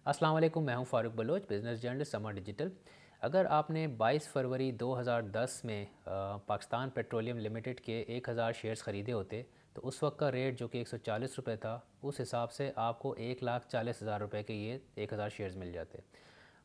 अस्सलाम वालेकुम, मैं हूं Farooq Baloch, business journalist Samaa Digital. अगर आपने 22 फरवरी 2010 में पाकिस्तान पेट्रोलियम लिमिटेड के 1000 शेयर्स ख़रीदे होते तो उस वक्त का रेट जो कि 140 रुपये था, उस हिसाब से आपको 1,40,000 रुपये के ये 1000 शेयर्स मिल जाते।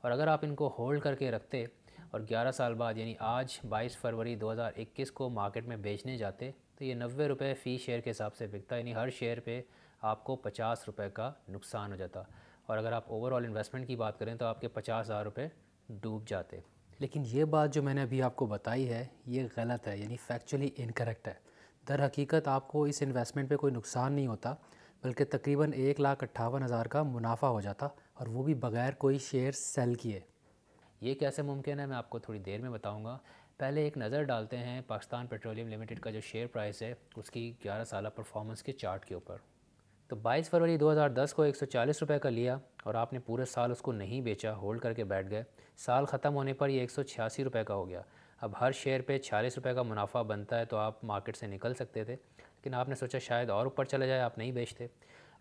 और अगर आप इनको होल्ड करके रखते और 11 साल बाद यानी आज 22 फरवरी 2021 को मार्केट में बेचने जाते तो ये 90 रुपये फ़ी शेयर के हिसाब से बिकता, यानी हर शेयर पे आपको 50 रुपये का नुकसान हो जाता। और अगर आप ओवरऑल इन्वेस्टमेंट की बात करें तो आपके 50,000 रुपये डूब जाते। लेकिन ये बात जो मैंने अभी आपको बताई है ये गलत है, यानी फैक्चुअली इनकरेक्ट है। दर हकीकत आपको इस इन्वेस्टमेंट पे कोई नुकसान नहीं होता, बल्कि तकरीबन 1,58,000 का मुनाफा हो जाता, और वो भी बगैर कोई शेयर सेल किए। ये कैसे मुमकिन है, मैं आपको थोड़ी देर में बताऊंगा। पहले एक नज़र डालते हैं पाकिस्तान पेट्रोलियम लिमिटेड का जो शेयर प्राइस है उसकी 11 साल परफॉर्मेंस के चार्ट के ऊपर। तो 22 फरवरी 2010 को 140 रुपये का लिया और आपने पूरे साल उसको नहीं बेचा, होल्ड करके बैठ गए। साल ख़त्म होने पर ये 186 रुपये का हो गया। अब हर शेयर पे 46 रुपये का मुनाफा बनता है, तो आप मार्केट से निकल सकते थे, लेकिन आपने सोचा शायद और ऊपर चला जाए, आप नहीं बेचते।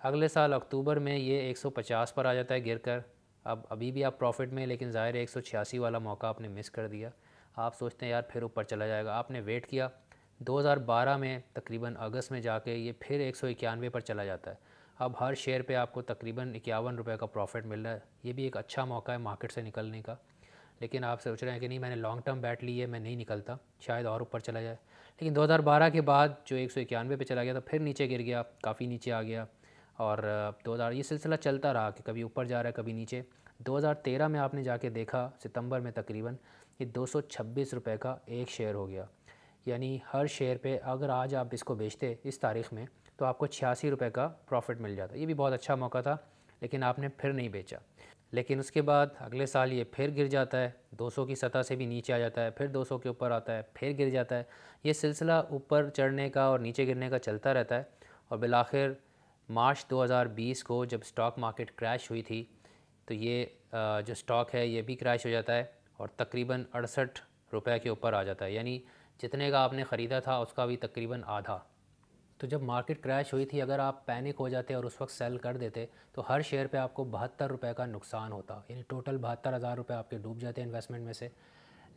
अगले साल अक्टूबर में ये 150 पर आ जाता है गिर कर। अब अभी भी आप प्रॉफिट में, लेकिन ज़ाहिर है 186 वाला मौका आपने मिस कर दिया। आप सोचते हैं यार फिर ऊपर चला जाएगा, आपने वेट किया। 2012 में तकरीबन अगस्त में जाके ये फिर 191 पर चला जाता है। अब हर शेयर पे आपको तकरीबन 51 रुपये का प्रॉफिट मिल रहा है। ये भी एक अच्छा मौका है मार्केट से निकलने का, लेकिन आप सोच रहे हैं कि नहीं, मैंने लॉन्ग टर्म बैट ली है, मैं नहीं निकलता, शायद और ऊपर चला जाए। लेकिन 2012 के बाद जो 191 पे चला गया था, फिर नीचे गिर गया, काफ़ी नीचे आ गया। और 2000 ये सिलसिला चलता रहा कि कभी ऊपर जा रहा है कभी नीचे। 2013 में आपने जाके देखा सितंबर में तकरीबन ये 226 रुपये का एक शेयर हो गया। यानी हर शेयर पे अगर आज आप इसको बेचते इस तारीख़ में तो आपको 86 रुपये का प्रॉफिट मिल जाता। ये भी बहुत अच्छा मौका था, लेकिन आपने फिर नहीं बेचा। लेकिन उसके बाद अगले साल ये फिर गिर जाता है, 200 की सतह से भी नीचे आ जाता है, फिर 200 के ऊपर आता है, फिर गिर जाता है। ये सिलसिला ऊपर चढ़ने का और नीचे गिरने का चलता रहता है। और बिलाखिर मार्च 2020 को जब स्टॉक मार्केट क्रैश हुई थी, तो ये जो स्टॉक है ये भी क्रैश हो जाता है और तकरीबन 68 रुपये के ऊपर आ जाता है। यानी जितने का आपने ख़रीदा था उसका भी तकरीबन आधा। तो जब मार्केट क्रैश हुई थी, अगर आप पैनिक हो जाते और उस वक्त सेल कर देते तो हर शेयर पे आपको 72 रुपये का नुकसान होता, यानी टोटल 72,000 रुपये आपके डूब जाते हैं इन्वेस्टमेंट में से।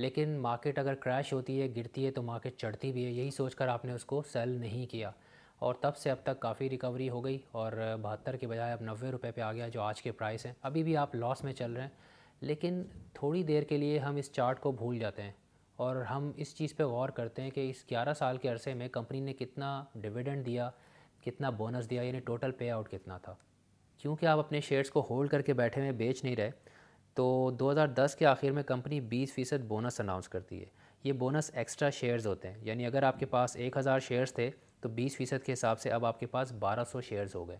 लेकिन मार्केट अगर क्रैश होती है, गिरती है, तो मार्केट चढ़ती भी है, यही सोचकर आपने उसको सेल नहीं किया। और तब से अब तक काफ़ी रिकवरी हो गई और 72 के बजाय अब 90 रुपये पे आ गया जो आज के प्राइस हैं। अभी भी आप लॉस में चल रहे हैं, लेकिन थोड़ी देर के लिए हम इस चार्ट को भूल जाते हैं और हम इस चीज़ पे गौर करते हैं कि इस 11 साल के अरसे में कंपनी ने कितना डिविडेंड दिया, कितना बोनस दिया, यानी टोटल पे आउट कितना था। क्योंकि आप अपने शेयर्स को होल्ड करके बैठे हुए बेच नहीं रहे, तो 2010 के आखिर में कंपनी 20% बोनस अनाउंस करती है। ये बोनस एक्स्ट्रा शेयर्स होते हैं, यानी अगर आपके पास 1000 शेयर्स थे तो 20% के हिसाब से अब आपके पास 1200 शेयर्स हो गए।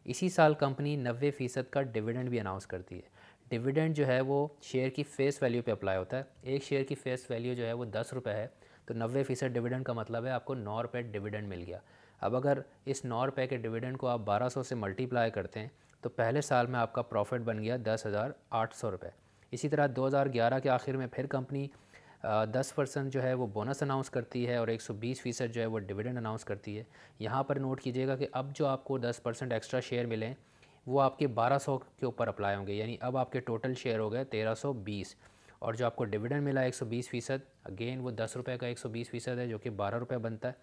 इसी साल कंपनी 90% का डिविडेंड भी अनाउंस करती है। डिविडेंड जो है वो शेयर की फ़ेस वैल्यू पे अप्लाई होता है। एक शेयर की फ़ेस वैल्यू जो है वो 10 रुपये है, तो 90% डिविडेंड का मतलब है आपको 9 रुपये डिविडेंड मिल गया। अब अगर इस 9 रुपये के डिविडेंड को आप 1200 से मल्टीप्लाई करते हैं तो पहले साल में आपका प्रॉफिट बन गया 10,800 रुपये। इसी तरह 2011 के आखिर में फिर कंपनी 10% जो है वो बोनस अनाउंस करती है और 120% जो है वो डिविडेंड अनाउंस करती है। यहाँ पर नोट कीजिएगा कि अब जो आपको 10% एक्स्ट्रा शेयर मिले वो आपके 1200 के ऊपर अप्लाई होंगे, यानी अब आपके टोटल शेयर हो गए 1320। और जो आपको डिविडेंड मिला 120%, अगेन वो 10 रुपये का 120% है जो कि 12 रुपये बनता है।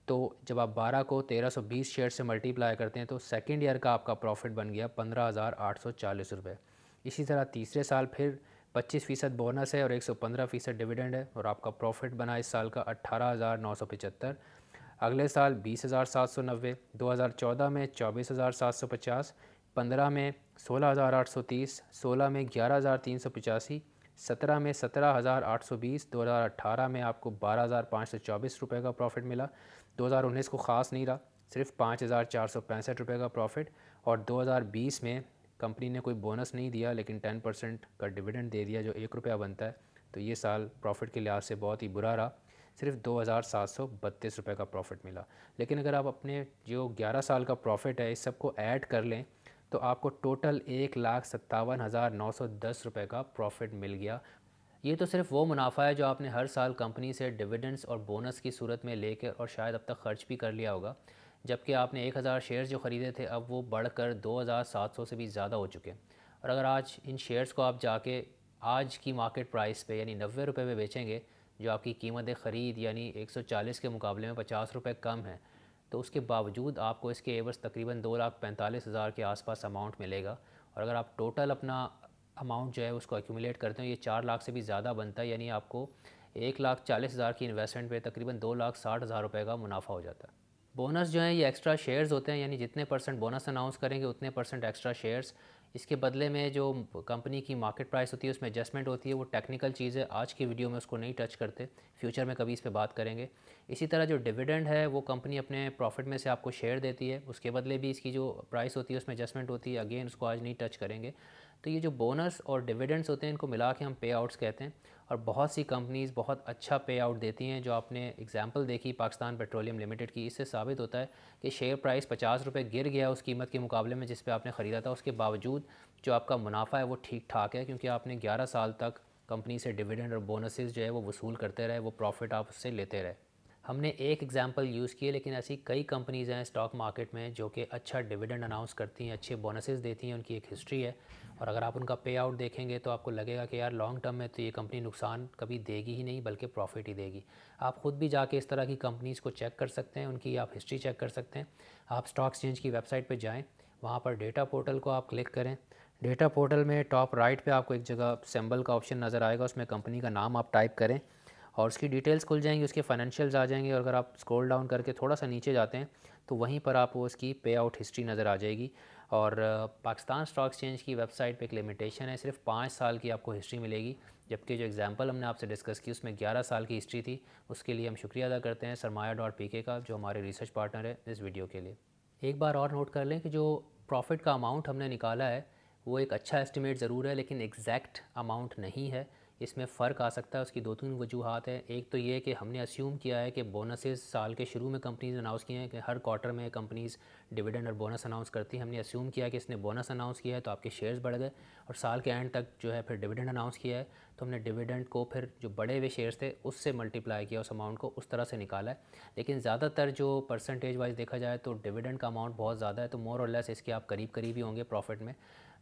तो जब आप 12 को 1320 शेयर से मल्टीप्लाई करते हैं तो सेकेंड ईयर का आपका प्रॉफिट बन गया 15,840 रुपये। इसी तरह तीसरे साल फिर 25% बोनस है और 115% डिविडेंड है और आपका प्रॉफिट बना इस साल का 18,975। अगले साल 20,790, 2014 में 24,750, 15 में 16,830, 16 में 11,385, 17 में 17,820, 2018 में आपको 12,524 रुपये का प्रॉफिट मिला। 2019 को ख़ास नहीं रहा, सिर्फ 5,465 रुपये का प्रॉफिट। और 2020 में कंपनी ने कोई बोनस नहीं दिया, लेकिन 10% का डिविडेंड दे दिया जो 1 रुपया बनता है। तो ये साल प्रॉफिट के लिहाज से बहुत ही बुरा रहा, सिर्फ 2,732 रुपये का प्रॉफिट मिला। लेकिन अगर आप अपने जो 11 साल का प्रॉफिट है इस सब को ऐड कर लें तो आपको टोटल 1,57,910 रुपये का प्रॉफिट मिल गया। ये तो सिर्फ वो मुनाफा है जो आपने हर साल कंपनी से डिविडेंड्स और बोनस की सूरत में लेकर और शायद अब तक खर्च भी कर लिया होगा। जबकि आपने 1000 शेयर्स जो ख़रीदे थे अब वो बढ़कर 2700 से भी ज़्यादा हो चुके हैं। और अगर आज इन शेयर्स को आप जाके आज की मार्केट प्राइस पे यानी 90 रुपये में बेचेंगे, जो आपकी कीमत ख़रीद यानी 140 के मुकाबले में 50 रुपये कम है, तो उसके बावजूद आपको इसके एवज़ तकरीबन 2,45,000 के आसपास अमाउंट मिलेगा। और अगर आप टोटल अपना अमाउंट जो है उसको एक्यूमुलेट करते हैं, ये 4 लाख से भी ज़्यादा बनता है, यानी आपको 1,40,000 की इन्वेस्टमेंट पे तकरीबन 2,60,000 रुपये का मुनाफा हो जाता है। बोनस जो है ये एक्स्ट्रा शेयर्स होते हैं, यानी जितने परसेंट बोनस अनाउंस करेंगे उतने परसेंट एक्स्ट्रा शेयर्स। इसके बदले में जो कंपनी की मार्केट प्राइस होती है उसमें एडजस्टमेंट होती है, वो टेक्निकल चीज़ है, आज की वीडियो में उसको नहीं टच करते, फ्यूचर में कभी इस पे बात करेंगे। इसी तरह जो डिविडेंड है वो कंपनी अपने प्रॉफिट में से आपको शेयर देती है, उसके बदले भी इसकी जो प्राइस होती है उसमें एडजस्टमेंट होती है, अगेन उसको आज नहीं टच करेंगे। तो ये जो बोनस और डिविडेंड्स होते हैं इनको मिला के हम पे आउट्स कहते हैं, और बहुत सी कंपनीज़ बहुत अच्छा पे आउट देती हैं। जो आपने एग्जांपल देखी पाकिस्तान पेट्रोलियम लिमिटेड की, इससे साबित होता है कि शेयर प्राइस 50 रुपये गिर गया उस कीमत के मुकाबले में जिस पे आपने ख़रीदा था, उसके बावजूद जो आपका मुनाफा है वो ठीक ठाक है, क्योंकि आपने 11 साल तक कंपनी से डिविडेंड और बोनसेस जो है वो वसूल करते रहे, वो प्रॉफिट आप उससे लेते रहे। हमने एक एग्जांपल यूज़ किए, लेकिन ऐसी कई कंपनीज़ हैं स्टॉक मार्केट में जो कि अच्छा डिविडेंड अनाउंस करती हैं, अच्छे बोनसेस देती हैं, उनकी एक हिस्ट्री है। और अगर आप उनका पे आउट देखेंगे तो आपको लगेगा कि यार लॉन्ग टर्म में तो ये कंपनी नुकसान कभी देगी ही नहीं, बल्कि प्रॉफिट ही देगी। आप ख़ुद भी जाके इस तरह की कंपनीज़ को चेक कर सकते हैं, उनकी आप हिस्ट्री चेक कर सकते हैं। आप स्टॉक एक्सचेंज की वेबसाइट पर जाएँ, वहाँ पर डेटा पोर्टल को आप क्लिक करें। डेटा पोर्टल में टॉप राइट पे आपको एक जगह सिंबल का ऑप्शन नज़र आएगा, उसमें कंपनी का नाम आप टाइप करें और उसकी डिटेल्स खुल जाएंगी, उसके फाइनेंशियल्स आ जाएंगे। और अगर आप स्क्रॉल डाउन करके थोड़ा सा नीचे जाते हैं तो वहीं पर आपको उसकी पे आउट हिस्ट्री नज़र आ जाएगी। और पाकिस्तान स्टॉक एक्सचेंज की वेबसाइट पे एक लिमिटेशन है, सिर्फ 5 साल की आपको हिस्ट्री मिलेगी, जबकि जो एग्जांपल हमने आपसे डिस्कस की उसमें 11 साल की हिस्ट्री थी। उसके लिए हम शुक्रिया अदा करते हैं सरमाया.pk का, जो हमारे रिसर्च पार्टनर है इस वीडियो के लिए। एक बार और नोट कर लें कि जो प्रॉफिट का अमाउंट हमने निकाला है वो एक अच्छा एस्टिमेट ज़रूर है, लेकिन एग्जैक्ट अमाउंट नहीं है। इसमें फ़र्क आ सकता है, उसकी 2-3 वजूहात हैं। एक तो ये कि हमने अस्यूम किया है कि बोनसेस साल के शुरू में कंपनीज अनाउंस किए हैं कि हर क्वार्टर में कंपनीज डिविडेंड और बोनस अनाउंस करती हैं। हमने अस्यूम किया कि इसने बोनस अनाउंस किया है तो आपके शेयर्स बढ़ गए, और साल के एंड तक जो है फिर डिविडेंड अनाउंस किया है तो हमने डिविडेंड को फिर जो बढ़े हुए शेयर्स थे उससे मल्टीप्लाई किया, उस अमाउंट को उस तरह से निकाला है। लेकिन ज़्यादातर जो परसेंटेज वाइज देखा जाए तो डिविडेंड का अमाउंट बहुत ज़्यादा है, तो मोर और लेस इसके आप करीब करीब ही होंगे प्रॉफिट में।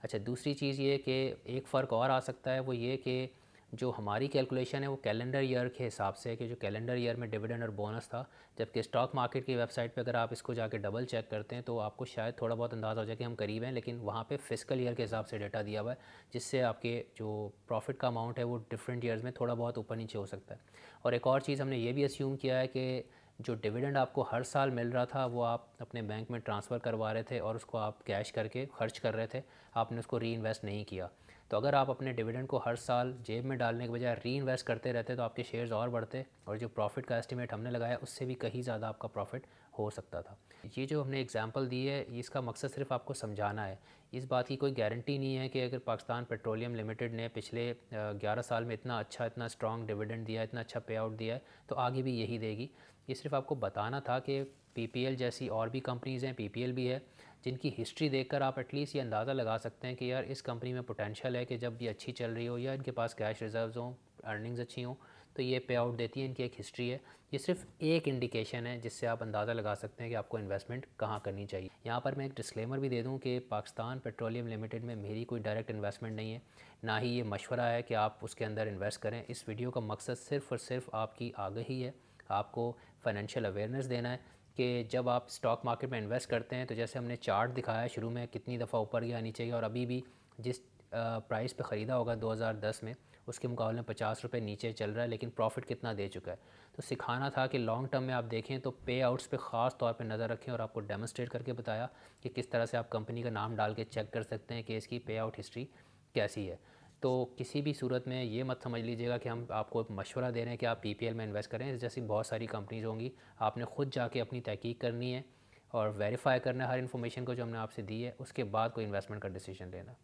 अच्छा, दूसरी चीज़ ये कि एक फ़र्क और आ सकता है, वो ये कि जो हमारी कैलकुलेशन है वो कैलेंडर ईयर के हिसाब से है, कि जो कैलेंडर ईयर में डिविडेंड और बोनस था, जबकि स्टॉक मार्केट की वेबसाइट पे अगर आप इसको जाके डबल चेक करते हैं तो आपको शायद थोड़ा बहुत अंदाज़ा हो जाए कि हम करीब हैं, लेकिन वहाँ पे फिस्कल ईयर के हिसाब से डेटा दिया हुआ है, जिससे आपके जो प्रॉफिट का अमाउंट है वो डिफरेंट ईयर्स में थोड़ा बहुत ऊपर नीचे हो सकता है। और एक और चीज़ हमने ये भी अस्यूम किया है कि जो डिविडेंड आपको हर साल मिल रहा था वो आप अपने बैंक में ट्रांसफ़र करवा रहे थे और उसको आप कैश करके खर्च कर रहे थे, आपने उसको री इन्वेस्ट नहीं किया। तो अगर आप अपने डिविडेंड को हर साल जेब में डालने के बजाय री इन्वेस्ट करते रहते तो आपके शेयर्स और बढ़ते, और जो प्रॉफिट का एस्टिमेट हमने लगाया उससे भी कहीं ज़्यादा आपका प्रॉफिट हो सकता था। ये जो हमने एग्जांपल दी है इसका मकसद सिर्फ आपको समझाना है। इस बात की कोई गारंटी नहीं है कि अगर पाकिस्तान पेट्रोलियम लिमिटेड ने पिछले 11 साल में इतना अच्छा इतना स्ट्रॉन्ग डिविडेंड दिया है, इतना अच्छा पे आउट दिया है तो आगे भी यही देगी। ये सिर्फ आपको बताना था कि पीपीएल जैसी और भी कंपनीज़ हैं, पीपीएल भी है, जिनकी हिस्ट्री देखकर आप एटलीस्ट ये अंदाज़ा लगा सकते हैं कि यार इस कंपनी में पोटेंशियल है कि जब ये अच्छी चल रही हो या इनके पास कैश रिजर्व्स हों, अर्निंग्स अच्छी हों, तो ये पे आउट देती है, इनकी एक हिस्ट्री है। ये सिर्फ एक इंडिकेशन है जिससे आप अंदाज़ा लगा सकते हैं कि आपको इन्वेस्टमेंट कहाँ करनी चाहिए। यहाँ पर मैं एक डिस्क्लेमर भी दे दूँ कि पाकिस्तान पेट्रोलियम लिमिटेड में मेरी कोई डायरेक्ट इन्वेस्टमेंट नहीं है, ना ही ये मशवरा है कि आप उसके अंदर इन्वेस्ट करें। इस वीडियो का मकसद सिर्फ़ और सिर्फ आपकी आगाही है, आपको फाइनेंशियल अवेयरनेस देना है कि जब आप स्टॉक मार्केट में इन्वेस्ट करते हैं तो जैसे हमने चार्ट दिखाया शुरू में कितनी दफ़ा ऊपर गया नीचे गया, और अभी भी जिस प्राइस पे ख़रीदा होगा 2010 में उसके मुकाबले में 50 रुपये नीचे चल रहा है, लेकिन प्रॉफिट कितना दे चुका है। तो सिखाना था कि लॉन्ग टर्म में आप देखें तो पे आउट्स पे ख़ास तौर पे नज़र रखें, और आपको डेमोस्ट्रेट करके बताया कि किस तरह से आप कंपनी का नाम डाल के चेक कर सकते हैं कि इसकी पे आउट हिस्ट्री कैसी है। तो किसी भी सूरत में ये मत समझ लीजिएगा कि हम आपको एक मशवरा दे रहे हैं कि आप पीपीएल में इन्वेस्ट करें। जैसी बहुत सारी कंपनीज़ होंगी, आपने ख़ुद जाके अपनी तहकीक करनी है और वेरीफाई करना है हर इन्फॉर्मेशन को जो हमने आपसे दी है, उसके बाद कोई इन्वेस्टमेंट का डिसीजन लेना।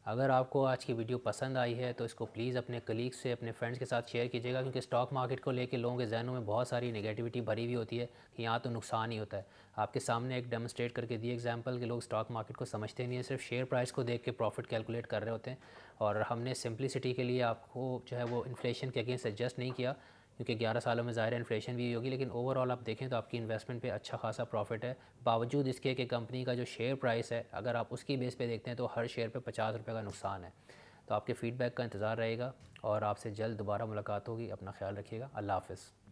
अगर आपको आज की वीडियो पसंद आई है तो इसको प्लीज़ अपने कलीग्स से, अपने फ्रेंड्स के साथ शेयर कीजिएगा, क्योंकि स्टॉक मार्केट को लेके लोगों के जहनों में बहुत सारी नेगेटिविटी भरी हुई होती है कि यहाँ तो नुकसान ही होता है। आपके सामने एक डेमोस्ट्रेट करके दी एग्जांपल कि लोग स्टॉक मार्केट को समझते नहीं है, सिर्फ शेयर प्राइस को देख के प्रॉफिट कैलकुलेट कर रहे होते हैं। और हमने सिंप्लिसिटी के लिए आपको जो है वो इन्फ्लेशन के अगेंस्ट एडजस्ट नहीं किया, क्योंकि 11 सालों में ज़ाहिर इन्फ्लेशन भी होगी, लेकिन ओवरऑल आप देखें तो आपकी इन्वेस्टमेंट पे अच्छा खासा प्रॉफिट है, बावजूद इसके कि कंपनी का जो शेयर प्राइस है अगर आप उसकी बेस पे देखते हैं तो हर शेयर पे 50 रुपये का नुकसान है। तो आपके फ़ीडबैक का इंतज़ार रहेगा और आपसे जल्द दोबारा मुलाकात होगी। अपना ख्याल रखिएगा। अल्लाह हाफ़िज़।